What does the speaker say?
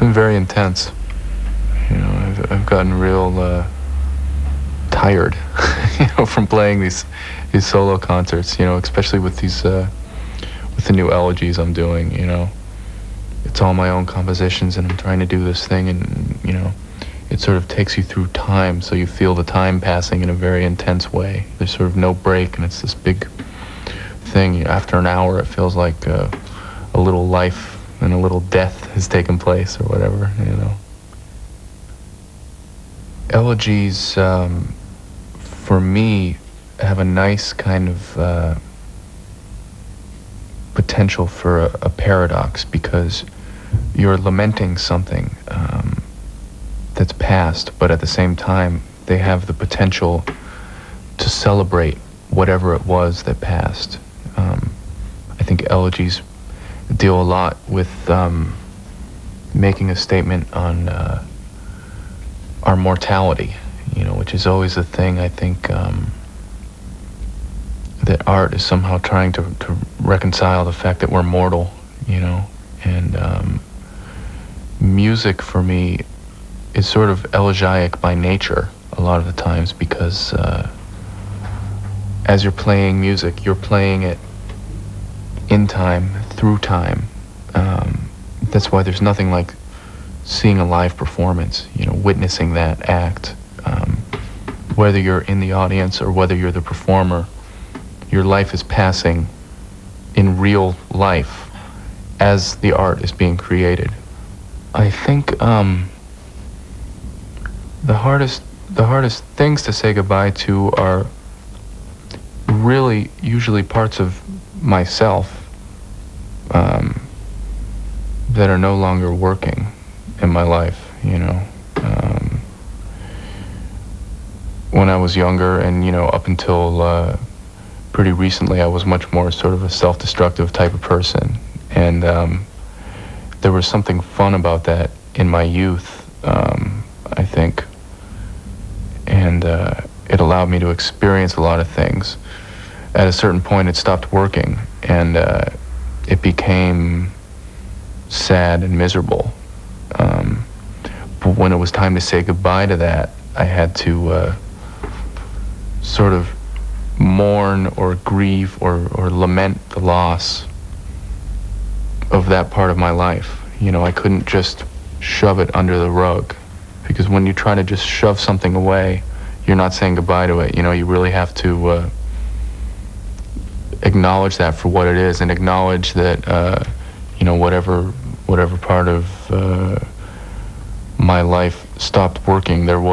been very intense. You know, I've gotten real tired, you know, from playing these solo concerts. You know, especially with these with the new elegies I'm doing. You know, it's all my own compositions, and I'm trying to do this thing, and you know, it sort of takes you through time, so you feel the time passing in a very intense way. There's sort of no break, and it's this big thing. After an hour, it feels like a little life and a little death has taken place, or whatever, you know. Elegies, for me, have a nice kind of potential for a paradox, because you're lamenting something that's past, but at the same time, they have the potential to celebrate whatever it was that passed. I think elegies deal a lot with making a statement on our mortality, you know, which is always a thing, I think, that art is somehow trying to reconcile the fact that we're mortal, you know, and music for me is sort of elegiac by nature a lot of the times, because as you're playing music, you're playing it in time, through time. That's why there's nothing like seeing a live performance, you know, witnessing that act. Whether you're in the audience or whether you're the performer, your life is passing in real life as the art is being created. I think the hardest things to say goodbye to are really usually parts of myself that are no longer working in my life, you know. When I was younger, and you know, up until pretty recently, I was much more sort of a self-destructive type of person, and there was something fun about that in my youth, I think, and it allowed me to experience a lot of things. At a certain point, it stopped working, and it became sad and miserable. But when it was time to say goodbye to that, I had to sort of mourn or grieve or lament the loss of that part of my life. You know, I couldn't just shove it under the rug, because when you try to just shove something away, you're not saying goodbye to it. You know, you really have to acknowledge that for what it is, and acknowledge that you know, whatever part of my life stopped working, there was